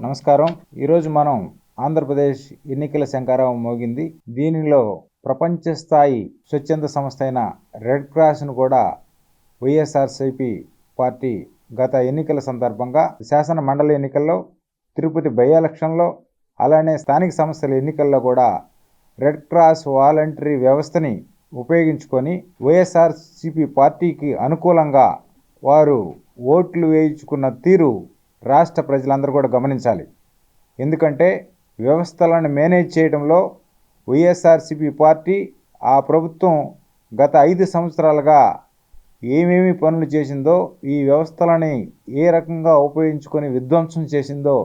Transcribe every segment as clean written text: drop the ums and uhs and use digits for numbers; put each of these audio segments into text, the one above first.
నమస్కారం. ఈరోజు మనం ఆంధ్రప్రదేశ్ ఎన్నికల శంఖారావం మోగింది. దీనిలో ప్రపంచ స్థాయి స్వచ్ఛంద సంస్థ అయిన రెడ్ క్రాస్ను కూడా వైఎస్ఆర్సీపీ పార్టీ గత ఎన్నికల సందర్భంగా శాసన మండలి ఎన్నికల్లో, తిరుపతి బై ఎలక్షన్లో, అలానే స్థానిక సంస్థల ఎన్నికల్లో కూడా రెడ్ క్రాస్ వాలంటరీ వ్యవస్థని ఉపయోగించుకొని వైఎస్ఆర్సీపీ పార్టీకి అనుకూలంగా వారు ఓట్లు వేయించుకున్న తీరు రాష్ట్ర ప్రజలందరూ కూడా గమనించాలి. ఎందుకంటే వ్యవస్థలను మేనేజ్ చేయడంలో వైఎస్ఆర్సీపీ పార్టీ, ఆ ప్రభుత్వం గత 5 సంవత్సరాలుగా ఏమేమి పనులు చేసిందో, ఈ వ్యవస్థలని ఏ రకంగా ఉపయోగించుకొని విధ్వంసం చేసిందో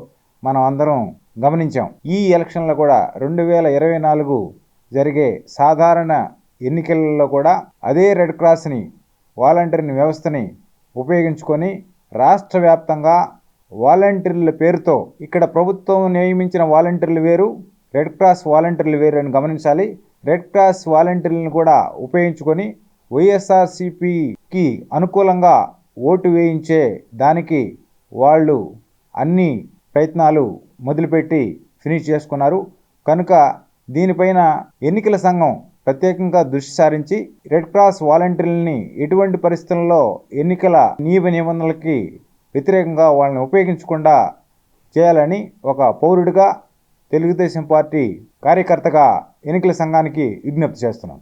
మనం అందరం గమనించాం. ఈ ఎలక్షన్లో కూడా 2024 జరిగే సాధారణ ఎన్నికలలో కూడా అదే రెడ్ క్రాస్ని వాలంటీర్ వ్యవస్థని ఉపయోగించుకొని రాష్ట్ర వ్యాప్తంగా వాలంటీర్ల పేరుతో, ఇక్కడ ప్రభుత్వం నియమించిన వాలంటీర్లు వేరు, రెడ్ క్రాస్ వాలంటీర్లు వేరు అని గమనించాలి. రెడ్ క్రాస్ వాలంటీర్లను కూడా ఉపయోగించుకొని వైఎస్ఆర్సీపీకి అనుకూలంగా ఓటు వేయించే దానికి వాళ్ళు అన్ని ప్రయత్నాలు మొదలుపెట్టి ఫినిష్ చేసుకున్నారు. కనుక దీనిపైన ఎన్నికల సంఘం ప్రత్యేకంగా దృష్టి సారించి రెడ్ క్రాస్ వాలంటీర్లని ఎటువంటి పరిస్థితుల్లో ఎన్నికల నిబంధనలకి వ్యతిరేకంగా వాళ్ళని ఉపయోగించకుండా చేయాలని ఒక పౌరుడిగా, తెలుగుదేశం పార్టీ కార్యకర్తగా ఎన్నికల సంఘానికి విజ్ఞప్తి చేస్తున్నాను.